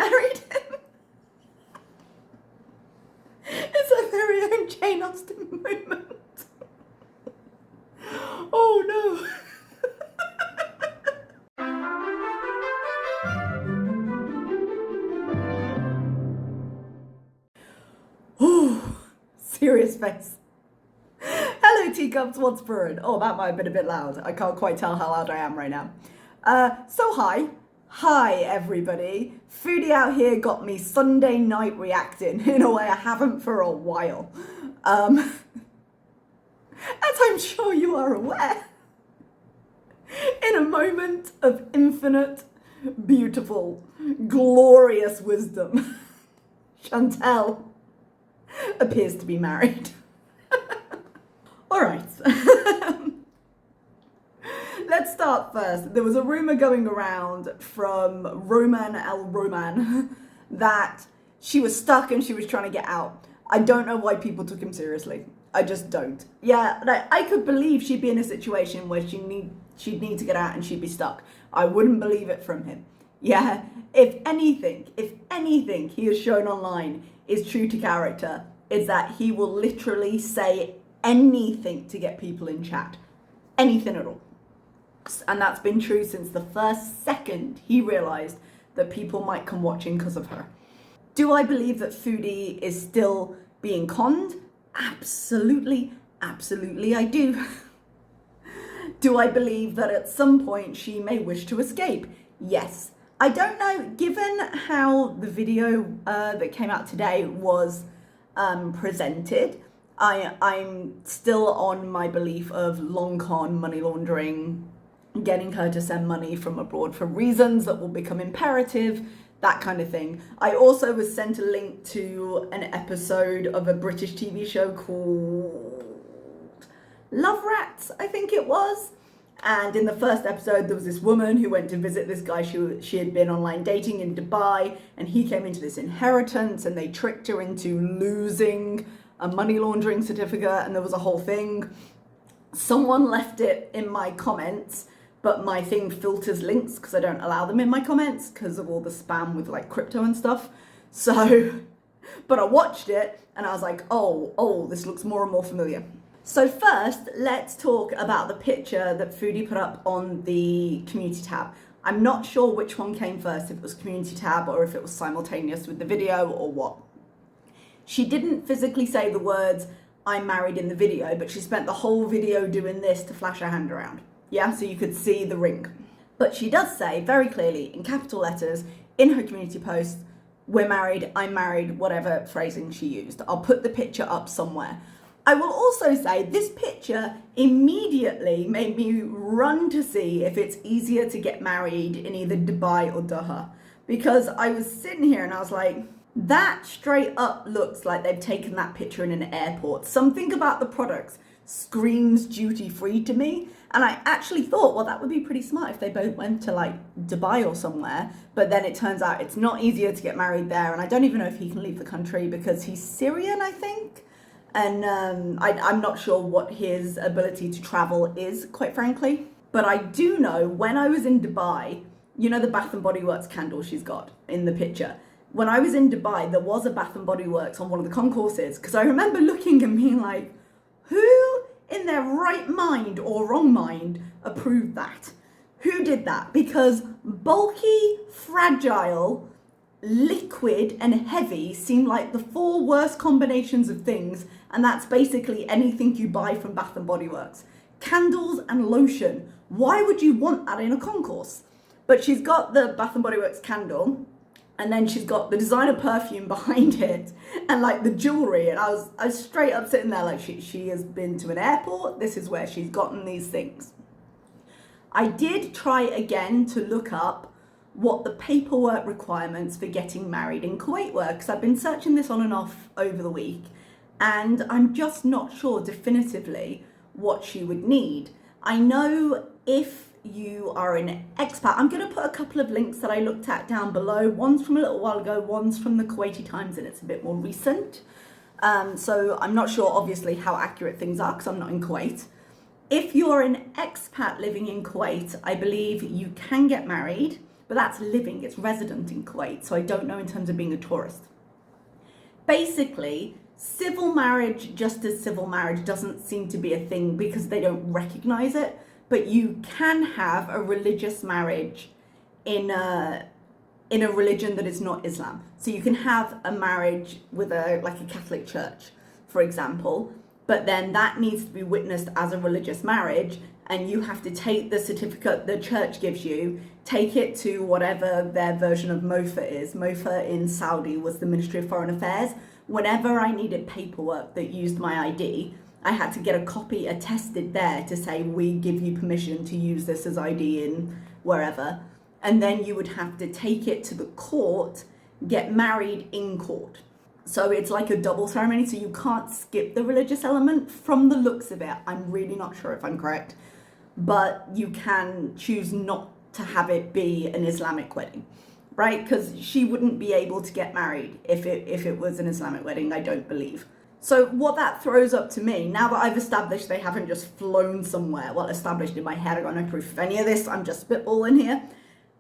married him. It's a very own Jane Austen moment. Oh no. Oh, serious face. Hello teacups, what's brewing? Oh, that might have been a bit loud. I can't quite tell how loud I am right now. Hi everybody. Foodie out here got me Sunday night reacting in a way I haven't for a while. As I'm sure you are aware, in a moment of infinite, beautiful, glorious wisdom, Chantal appears to be married. All right. Let's start first. There was a rumor going around from Roman that she was stuck and she was trying to get out. I don't know why people took him seriously. I just don't. Yeah, like, I could believe she'd be in a situation where she'd need to get out and she'd be stuck. I wouldn't believe it from him. Yeah, if anything he has shown online is true to character, is that he will literally say anything to get people in chat. Anything at all. And that's been true since the first second he realised that people might come watching because of her. Do I believe that Foodie is still being conned? Absolutely I do. Do I believe that at some point she may wish to escape? Yes. I don't know, given how the video that came out today was presented, I'm still on my belief of long con, money laundering, getting her to send money from abroad for reasons that will become imperative, that kind of thing. I also was sent a link to an episode of a British TV show called Love Rats, I think it was. And in the first episode, there was this woman who went to visit this guy she had been online dating in Dubai, and he came into this inheritance and they tricked her into losing a money laundering certificate, and there was a whole thing. Someone left it in my comments, but my thing filters links because I don't allow them in my comments because of all the spam with like crypto and stuff. So, but I watched it and I was like, oh, this looks more and more familiar. So first, let's talk about the picture that Foodie put up on the community tab. I'm not sure which one came first, if it was community tab or if it was simultaneous with the video or what. She didn't physically say the words, "I'm married" in the video, but she spent the whole video doing this to flash her hand around. Yeah, so you could see the ring. But she does say very clearly in capital letters in her community post, "We're married, I'm married," whatever phrasing she used. I'll put the picture up somewhere. I will also say this picture immediately made me run to see if it's easier to get married in either Dubai or Doha. Because I was sitting here and I was like, that straight up looks like they've taken that picture in an airport. Something about the products screams duty free to me. And I actually thought, well, that would be pretty smart if they both went to like Dubai or somewhere. But then it turns out it's not easier to get married there. And I don't even know if he can leave the country because he's Syrian, I think. And I'm not sure what his ability to travel is, quite frankly. But I do know when I was in Dubai, you know the Bath & Body Works candle she's got in the picture. When I was in Dubai, there was a Bath & Body Works on one of the concourses. Because I remember looking and being like, who in their right mind or wrong mind approved that? Who did that? Because bulky, fragile, liquid and heavy seem like the four worst combinations of things, and that's basically anything you buy from Bath & Body Works. Candles and lotion. Why would you want that in a concourse? But she's got the Bath & Body Works candle, and then she's got the designer perfume behind it, and like the jewelry, and I was straight up sitting there like she has been to an airport, this is where she's gotten these things. I did try again to look up what the paperwork requirements for getting married in Kuwait were, because I've been searching this on and off over the week, and I'm just not sure definitively what she would need. I know if you are an expat, I'm going to put a couple of links that I looked at down below. One's from a little while ago, one's from the Kuwaiti Times, and it's a bit more recent. So I'm not sure, obviously, how accurate things are, because I'm not in Kuwait. If you're an expat living in Kuwait, I believe you can get married but that's living, it's resident in Kuwait. So I don't know in terms of being a tourist. Basically, civil marriage, just as civil marriage, doesn't seem to be a thing because they don't recognize it. But you can have a religious marriage in a religion that is not Islam. So you can have a marriage with a Catholic church, for example, but then that needs to be witnessed as a religious marriage, and you have to take the certificate the church gives you, take it to whatever their version of MOFA is. MOFA in Saudi was the Ministry of Foreign Affairs. Whenever I needed paperwork that used my ID, I had to get a copy attested there to say, we give you permission to use this as ID in wherever. And then you would have to take it to the court, get married in court. So it's like a double ceremony, so you can't skip the religious element from the looks of it. I'm really not sure if I'm correct, but you can choose not to have it be an Islamic wedding, right? Because she wouldn't be able to get married if it was an Islamic wedding, I don't believe. So what that throws up to me, now that I've established they haven't just flown somewhere, well, established in my head, I got no proof of any of this, I'm just spitballing here.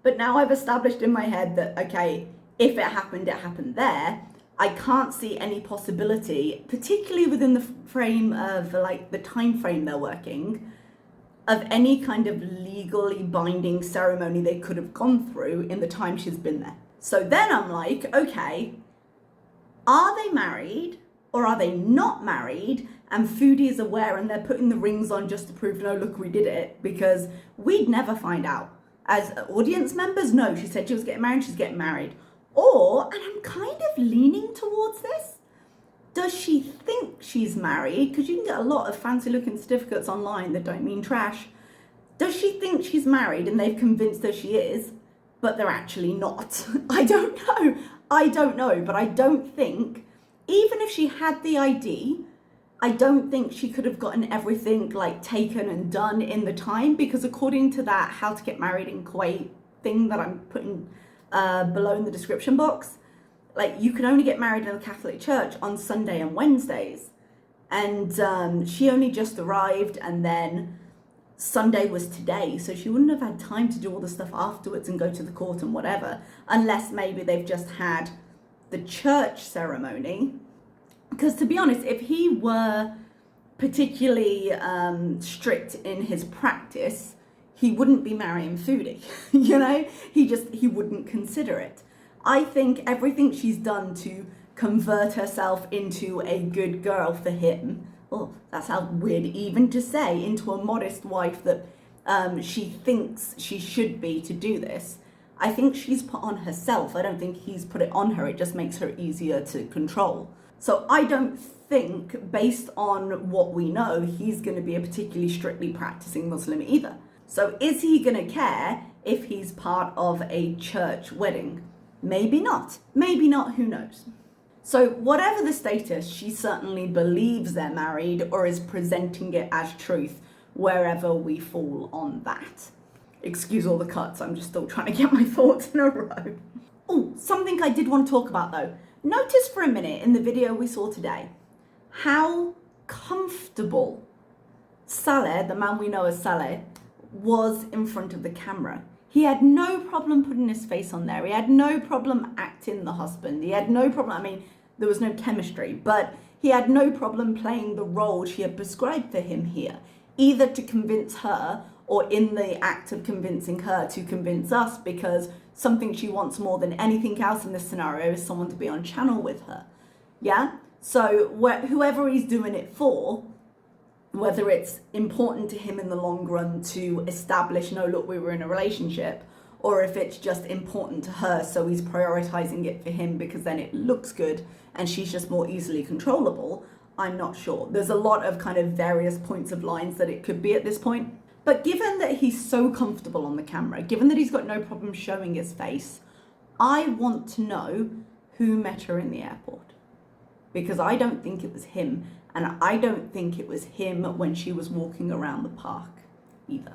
But now I've established in my head that, okay, if it happened there. I can't see any possibility, particularly within the frame of the time frame they're working, of any kind of legally binding ceremony they could have gone through in the time she's been there. So then I'm like, okay, are they married or are they not married? And Foodie is aware and they're putting the rings on just to prove, no, look, we did it, because we'd never find out. As audience members, no, she said she was getting married, she's getting married. Or, and I'm kind of leaning towards this, does she think she's married? Because you can get a lot of fancy looking certificates online that don't mean trash. Does she think she's married and they've convinced her she is, but they're actually not? I don't know, but I don't think, even if she had the ID, I don't think she could have gotten everything taken and done in the time, because according to that how to get married in Kuwait thing that I'm putting below in the description box, you can only get married in a Catholic church on Sunday and Wednesdays, and she only just arrived, and then Sunday was today, so she wouldn't have had time to do all the stuff afterwards and go to the court and whatever, unless maybe they've just had the church ceremony. Because to be honest, if he were particularly strict in his practice, he wouldn't be marrying Foodie, he wouldn't consider it. I think everything she's done to convert herself into a good girl for him, oh, that sounds weird even to say, into a modest wife that she thinks she should be to do this, I think she's put on herself. I don't think he's put it on her. It just makes her easier to control. So I don't think, based on what we know, he's going to be a particularly strictly practicing Muslim either. So is he going to care if he's part of a church wedding? Maybe not. Maybe not, who knows? So whatever the status, she certainly believes they're married or is presenting it as truth wherever we fall on that. Excuse all the cuts, I'm just still trying to get my thoughts in a row. Oh, something I did want to talk about though. Notice for a minute in the video we saw today how comfortable Saleh, the man we know as Saleh, was in front of the camera. He had no problem putting his face on there. He had no problem acting the husband. He had no problem, there was no chemistry, but he had no problem playing the role she had prescribed for him here, either to convince her or in the act of convincing her to convince us, because something she wants more than anything else in this scenario is someone to be on channel with her. Yeah? So whoever he's doing it for, whether it's important to him in the long run to establish, no, look, we were in a relationship, or if it's just important to her, so he's prioritizing it for him because then it looks good and she's just more easily controllable, I'm not sure. There's a lot of kind of various points of lines that it could be at this point. But given that he's so comfortable on the camera, given that he's got no problem showing his face, I want to know who met her in the airport. Because I don't think it was him, and I don't think it was him when she was walking around the park either.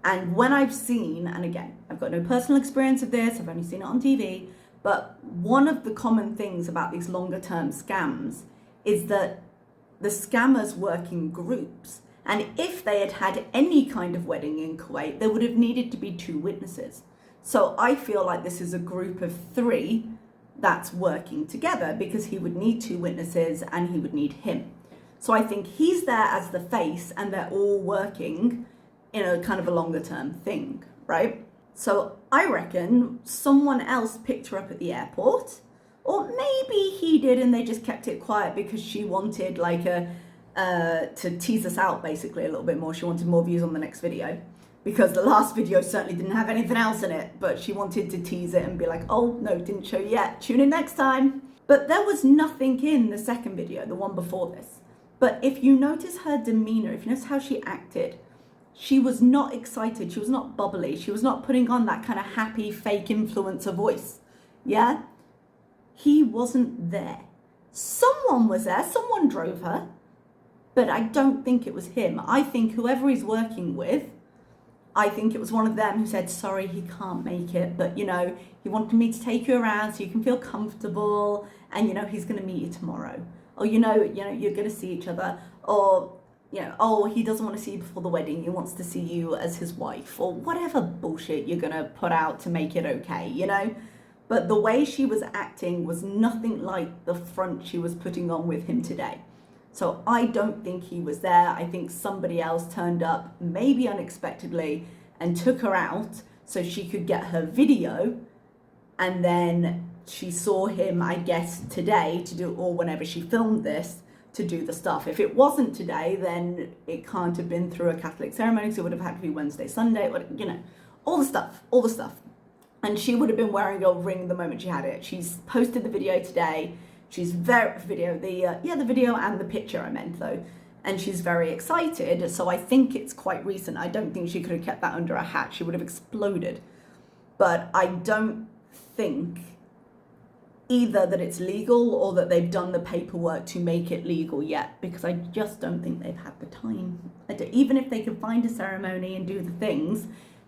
And when I've seen, and again, I've got no personal experience of this, I've only seen it on TV, but one of the common things about these longer term scams is that the scammers work in groups. And if they had had any kind of wedding in Kuwait, there would have needed to be 2 witnesses. So I feel like this is a group of 3 that's working together, because he would need 2 witnesses and he would need him. So I think he's there as the face and they're all working in a kind of a longer term thing, right? So I reckon someone else picked her up at the airport, or maybe he did and they just kept it quiet because she wanted like to tease us out basically a little bit more. She wanted more views on the next video, because the last video certainly didn't have anything else in it, but she wanted to tease it and be like, oh no, didn't show yet, tune in next time. But there was nothing in the second video, the one before this. But if you notice her demeanor, if you notice how she acted, she was not excited, she was not bubbly, she was not putting on that kind of happy fake influencer voice. Yeah? He wasn't there. Someone was there, someone drove her, but I don't think it was him. I think whoever he's working with, I think it was one of them who said, sorry, he can't make it, but you know, he wanted me to take you around so you can feel comfortable, and you know, he's gonna meet you tomorrow. Or you know, you're gonna see each other, or you know, oh, he doesn't want to see you before the wedding, he wants to see you as his wife, or whatever bullshit you're gonna put out to make it okay, you know? But the way she was acting was nothing like the front she was putting on with him today. So I don't think he was there. I think somebody else turned up, maybe unexpectedly, and took her out so she could get her video, and then she saw him, I guess, today to do, or whenever she filmed this, to do the stuff. If it wasn't today, then it can't have been through a Catholic ceremony, so it would have had to be Wednesday, Sunday, you know, all the stuff. And she would have been wearing a ring the moment she had it. She's posted the video today. She's the video and the picture I meant though. And she's very excited, so I think it's quite recent. I don't think she could have kept that under a hat. She would have exploded. But I don't think either that it's legal or that they've done the paperwork to make it legal yet, because I just don't think they've had the time. Even if they could find a ceremony and do the things,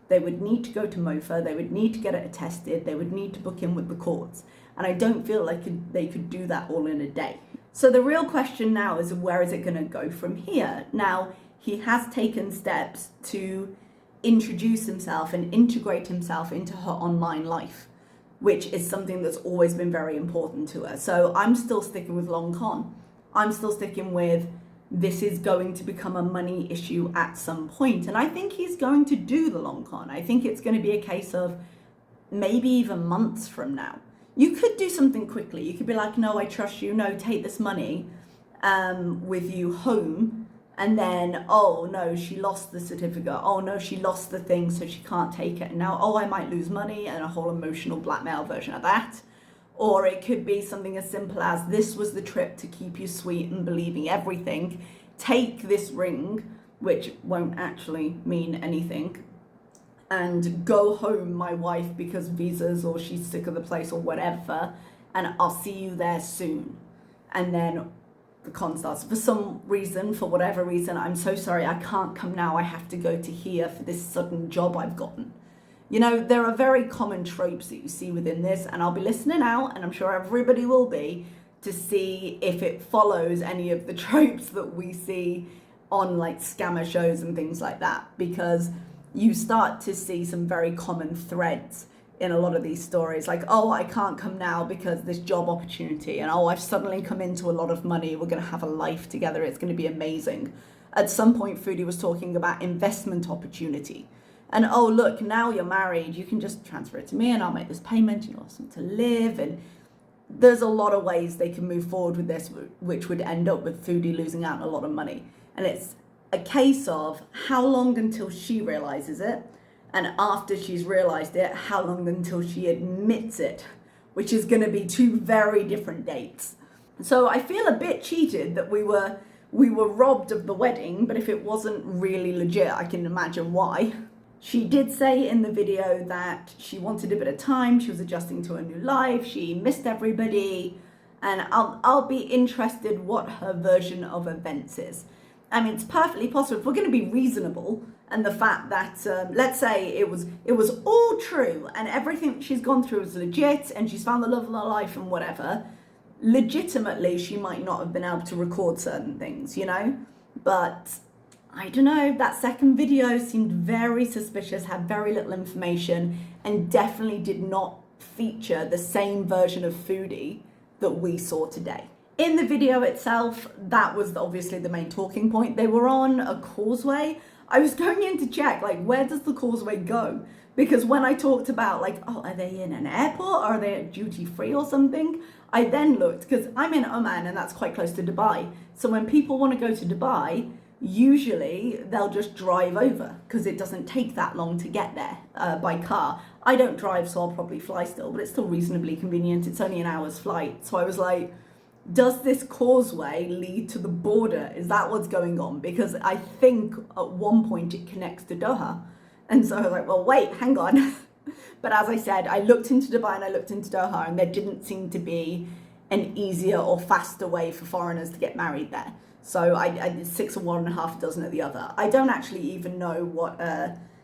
they would need to go to MOFA, they would need to get it attested, they would need to book in with the courts. And I don't feel like they could do that all in a day. So the real question now is, where is it going to go from here? Now, he has taken steps to introduce himself and integrate himself into her online life, which is something that's always been very important to her. So I'm still sticking with long con. I'm still sticking with, this is going to become a money issue at some point. And I think he's going to do the long con. I think it's going to be a case of maybe even months from now. You could do something quickly. You could be like, no, I trust you. No, take this money with you home. And then, oh no, she lost the certificate. Oh no, she lost the thing, so she can't take it. And now, oh, I might lose money, and a whole emotional blackmail version of that. Or it could be something as simple as, this was the trip to keep you sweet and believing everything. Take this ring, which won't actually mean anything, and go home, my wife, because visas, or she's sick of the place or whatever, and I'll see you there soon. And then the con starts. For some reason, for whatever reason, I'm so sorry, I can't come now. I have to go to here for this sudden job I've gotten. You know, there are very common tropes that you see within this, and I'll be listening out, and I'm sure everybody will be, to see if it follows any of the tropes that we see on like scammer shows and things like that, because you start to see some very common threads in a lot of these stories, like, oh, I can't come now because this job opportunity, and oh, I've suddenly come into a lot of money, we're going to have a life together, it's going to be amazing. At some point, Foodie was talking about investment opportunity, and oh, look, now you're married, you can just transfer it to me and I'll make this payment, you know, something to live. And there's a lot of ways they can move forward with this, which would end up with Foodie losing out on a lot of money. And it's a case of how long until she realizes it, and after she's realized it, how long until she admits it, which is going to be 2 very different dates. So I feel a bit cheated that we were robbed of the wedding, but if it wasn't really legit, I can imagine why. She did say in the video that she wanted a bit of time, she was adjusting to a new life, she missed everybody, and I'll be interested what her version of events is. I mean, it's perfectly possible, if we're going to be reasonable, and the fact that, let's say it was all true, and everything she's gone through is legit, and she's found the love of her life and whatever, legitimately she might not have been able to record certain things, you know? But I don't know, that second video seemed very suspicious, had very little information, and definitely did not feature the same version of Foodie that we saw today. In the video itself, that was obviously the main talking point. They were on a causeway. I was going in to check, like, where does the causeway go? Because when I talked about, like, oh, are they in an airport? Or are they at duty free or something? I then looked, because I'm in Oman and that's quite close to Dubai. So when people want to go to Dubai, usually they'll just drive over because it doesn't take that long to get there by car. I don't drive, so I'll probably fly still, but it's still reasonably convenient. It's only an hour's flight. So I was like, does this causeway lead to the border? Is that what's going on? Because I think at one point it connects to Doha. And so I was like, well, wait, hang on. But as I said, I looked into Dubai and I looked into Doha, and there didn't seem to be an easier or faster way for foreigners to get married there. So I did 6 of one and half a dozen at the other. I don't actually even know what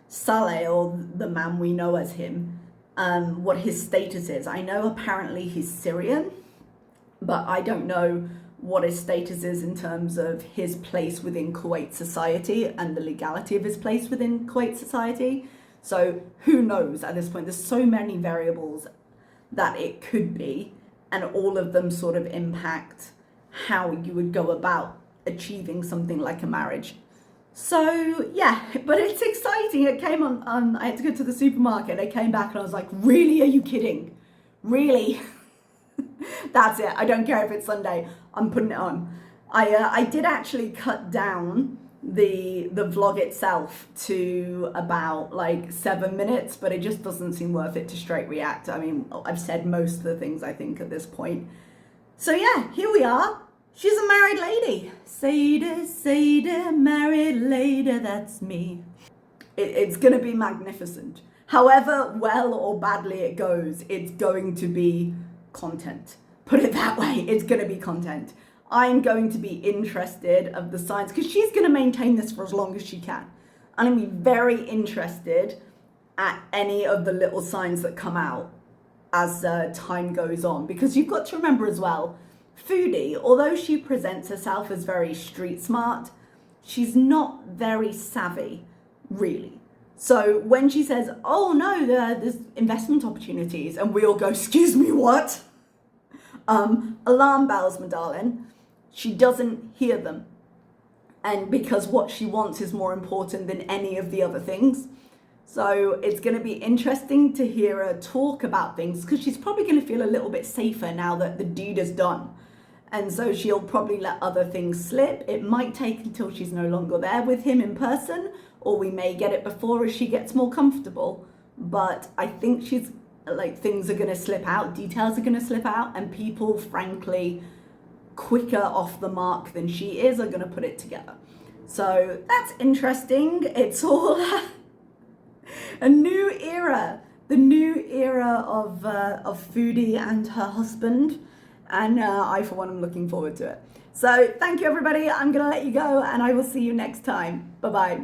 Saleh, or the man we know as him, what his status is. I know apparently he's Syrian, but I don't know what his status is in terms of his place within Kuwait society and the legality of his place within Kuwait society. So who knows at this point? There's so many variables that it could be, and all of them sort of impact how you would go about achieving something like a marriage. So yeah, but it's exciting. It came on I had to go to the supermarket. I came back and I was like, really? Are you kidding? Really? That's it. I don't care if it's Sunday. I'm putting it on. I did actually cut down the vlog itself to about like 7 minutes, but it just doesn't seem worth it to straight react. I mean, I've said most of the things I think at this point. So yeah, here we are. She's a married lady. Sadie, married lady, that's me. It's gonna be magnificent. However well or badly it goes, it's going to be content. Put it that way, it's gonna be content. I'm going to be interested of the signs, because she's gonna maintain this for as long as she can. I'm gonna be very interested at any of the little signs that come out as time goes on, because you've got to remember as well, Foodie, although she presents herself as very street smart, she's not very savvy, really. So when she says, oh no, there's investment opportunities, and we all go, excuse me, what? Alarm bells, my darling. She doesn't hear them. And because what she wants is more important than any of the other things. So it's going to be interesting to hear her talk about things, because she's probably going to feel a little bit safer now that the deed is done. And so she'll probably let other things slip. It might take until she's no longer there with him in person, or we may get it before as she gets more comfortable. But I think she's like, things are going to slip out, details are going to slip out, and people, frankly, quicker off the mark than she is, are going to put it together. So that's interesting. It's all a new era, the new era of Foodie and her husband. And I, for one, am looking forward to it. So thank you, everybody. I'm going to let you go, and I will see you next time. Bye-bye.